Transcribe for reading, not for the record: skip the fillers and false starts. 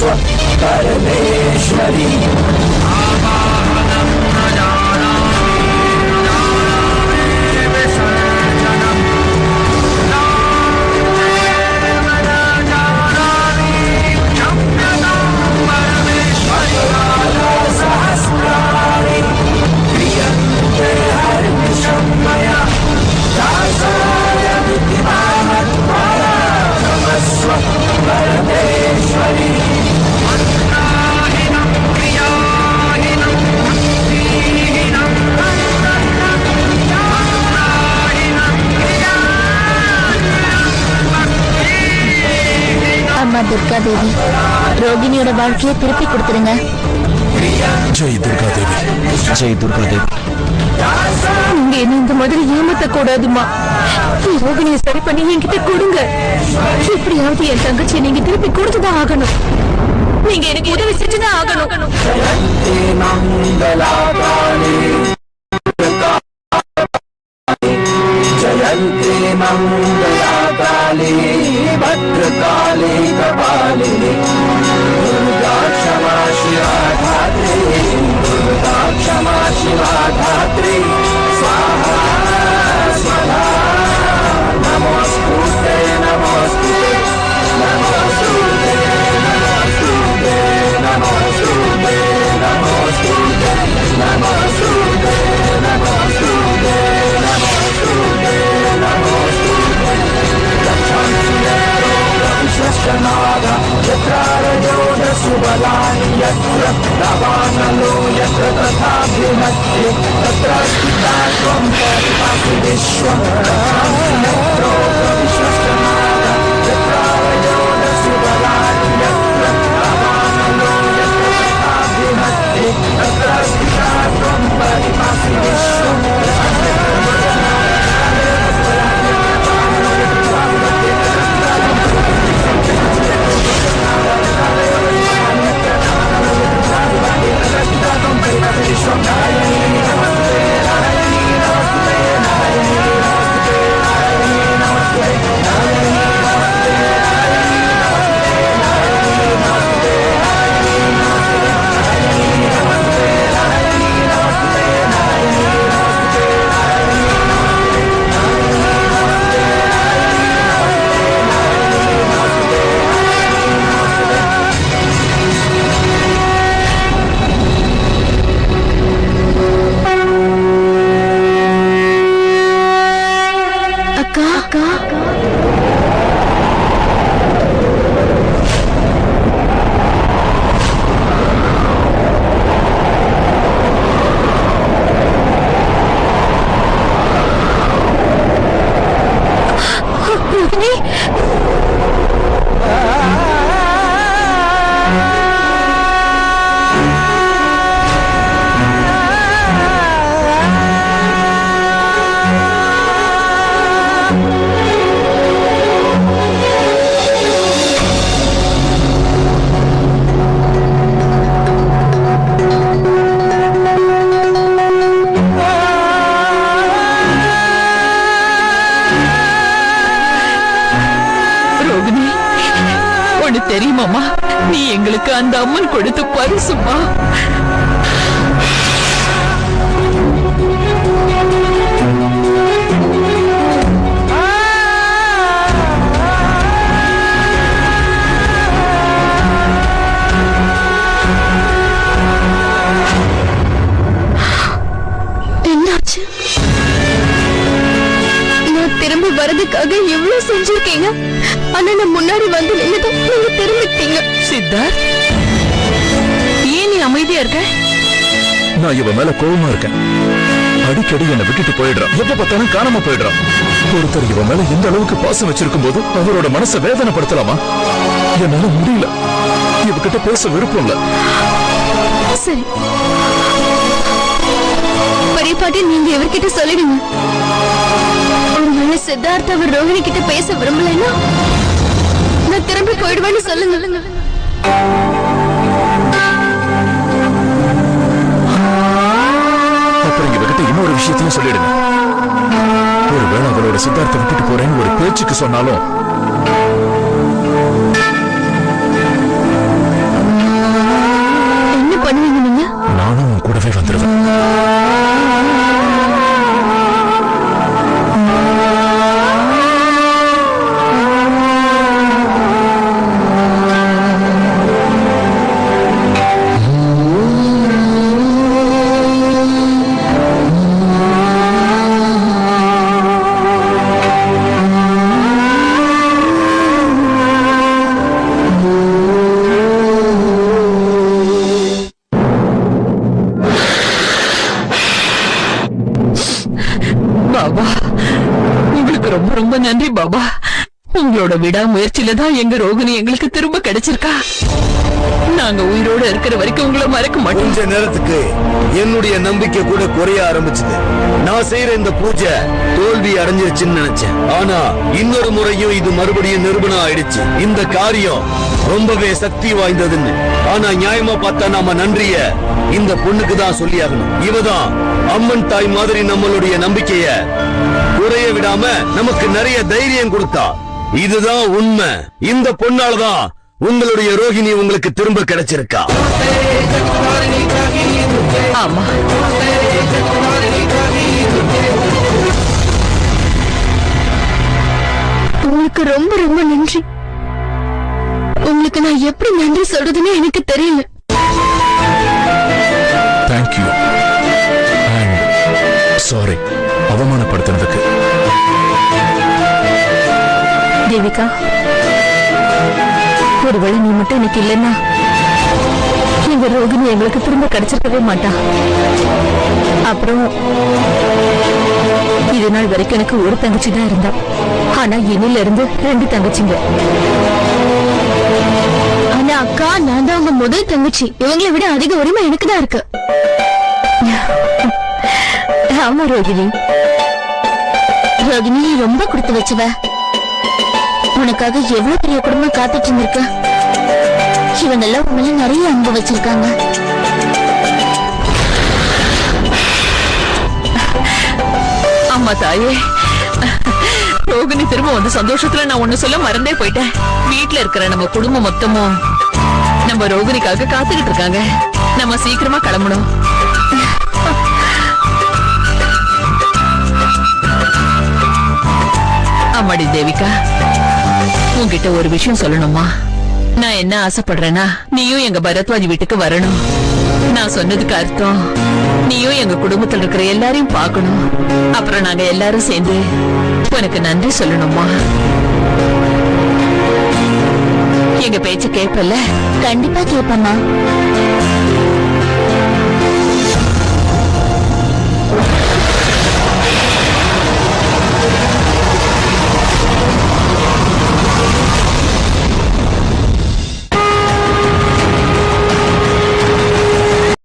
नमस्व परमेश्वरी அம்மா துர்கா தேவி, ரோகிணியோட வாழ்க்கையை திருப்பி கொடுத்துருங்க. ஜெய் துர்கா தேவி, ஜெய் துர்கா தேவி. நீங்க என்ன இந்த மாதிரி ஏமாத்த கூடாதுமா. ரோகிணியை சரி பண்ணி என்கிட்ட கொடுங்க. எப்படியாவது என் தங்கச்சியை நீங்க திருப்பி கொடுத்துதான் ஆகணும். நீங்க எனக்கு உதவி செஞ்சுதான் ஆகணும். जयन्ते मङ्गलाकाले भद्रकाले कपालिनी दुर्गा क्षमा शिवा धात्री दुर्गा क्षमा शिवा धात्री स्वाहा स्वधा नमोस्तुते नमोस्तुते नमोस्तुते नमोस्तुते नमोस्तुते नमोस्तुते नमोस्तुते नमोस्तुते विश्वनादा यत्रारयोध सुबलानि यत्र दावानलो यत्र तथा बृहत्ते तत्र स्थिता त्वं परिपाहि विश्वं यत्रो विश्वनादा यत्रारयोध सुबलानि यत्र दावानलो यत्र तथा बृहत्ते तत्र स्थिता त्वं परिपाहि विश्वं தெரியுமாமா, நீ எங்களுக்கு அந்த அம்மன் கொடுத்த பரிசுமா. என்னாச்சு? நான் திரும்பி வரதுக்காக எவ்வளவு செஞ்சிருக்கீங்க. ஆனா நான் முன்னாடி வந்து நின்னதும் நீங்க திரும்பிட்டீங்க. சித்தார்த், ஏன் நீ அமைதியா இருக்க? நான் இவ மேல கோவமா இருக்கேன். அடிக்கடி என்னை விட்டுட்டு போயிடுறான். எப்ப பார்த்தாலும் காணாம போயிடுறான். ஒருத்தர் இவ மேல இந்த அளவுக்கு பாசம் வச்சிருக்கும் போது அவரோட மனசை வேதனைப்படுத்தலாமா? என்னால முடியல. இவகிட்ட பேச விருப்பம் இல்ல. சரி பெரிய பாட்டி, நீங்க இவர்கிட்ட சொல்லிடுங்க. ஒருவேளை சித்தார்த் அவர் ரோஹிணி கிட்ட பேச விரும்பலைன்னா நான் திரும்பி போயிடுவேன்னு சொல்லுங்க. அப்புறம் இவகிட்ட இன்னொரு விஷயத்தையும் சொல்லிடுங்க. ஒருவேளை அவளோட சித்தார்த்தை விட்டுட்டு போறேன்னு ஒரு பேச்சுக்கு சொன்னாலும் பாபா, உங்களோட விடாமுயற்சியில தான் எங்க ரோகிணி எங்களுக்கு திரும்ப கிடைச்சிருக்கா. நாங்க உயிரோட இருக்கிற வரைக்கும் உங்களை மறக்க மாட்டோம். கொஞ்ச நேரத்துக்கு என்னுடைய நம்பிக்கை கூட குறைய ஆரம்பிச்சது. நான் செய்யற இந்த பூஜை தோல்வி அடைஞ்சிருச்சுன்னு நினைச்சேன். ஆனா இன்னொரு முறையும் இது மறுபடியும் நிரூபணம் ஆயிடுச்சு. இந்த காரியம் ரொம்பவே சக்தி வாய்ந்ததுன்னு. ஆனா நியாயமா பார்த்தா நாம நன்றிய இந்த பொண்ணுக்கு தான் சொல்லி ஆகணும். இவதான் அம்மன் தாய் மாதிரி நம்மளுடைய நம்பிக்கைய குறைய விடாம நமக்கு நிறைய தைரியம் கொடுத்தா. இதுதான் உண்மை. இந்த பொண்ணாலதான் உங்களுடைய ரோகிணி உங்களுக்கு திரும்ப கிடைச்சிருக்கா. ஆமா, உங்களுக்கு ரொம்ப ரொம்ப நன்றி. உங்களுக்கு நான் எப்படி நன்றி சொல்றதுன்னு எனக்கு தெரியல. தேங்க்யூ அண்ட் சாரி அவமானப்படுத்தினதுக்கு. தேவிகா, ஒருவேளை நீ மட்டும் எனக்கு இல்லைன்னா எங்க ரோகிணி எங்களுக்கு திரும்ப கிடைச்சிருக்கவே மாட்டா. அப்புறம் இது நாள் வரைக்கும் எனக்கு ஒரு தங்கச்சி தான் இருந்தா. ஆனா இன்னில இருந்து 2 தங்கச்சிங்க. ஆனா அக்கா, நான் தான் உங்க முதல் தங்கச்சி. இவங்களை விட அதிக உரிமை எனக்கு தான் இருக்கு. ஆமா ரோகிணி. ரோகிணி ரொம்ப கொடுத்து வச்சுவ. உனக்காக எவ்வளவு பெரிய குடும்பம் காத்துட்டு இருந்திருக்க. இவங்க எல்லாம் உண்மையில நிறைய அன்பு வச்சிருக்காங்க. அம்மா தாயே, ரோகிணி திரும்ப வந்து சந்தோஷத்துல நான் ஒண்ணு சொல்ல மறந்தே போயிட்டேன். வீட்டுல இருக்கிற நம்ம குடும்பம் மொத்தமும் நம்ம ரோகிணிக்காக காத்துக்கிட்டு இருக்காங்க. நம்ம சீக்கிரமா கிளம்பணும். அம்மாடி தேவிகா, உன்கிட்ட ஒரு விஷயம் சொல்லணுமா? நான் என்ன ஆசைப்படுறேன்னா, நீயும் எங்க பரத்வாஜ் வீட்டுக்கு வரணும். நான் சொன்னதுக்கு அர்த்தம் நீயும் எங்க குடும்பத்தில் இருக்கிற எல்லாரையும் பார்க்கணும். அப்புறம் நாங்க எல்லாரும் சேர்ந்து உனக்கு நன்றி சொல்லணுமா? எங்க பேச்ச கேப்பல்ல? கண்டிப்பா கேப்பம்மா.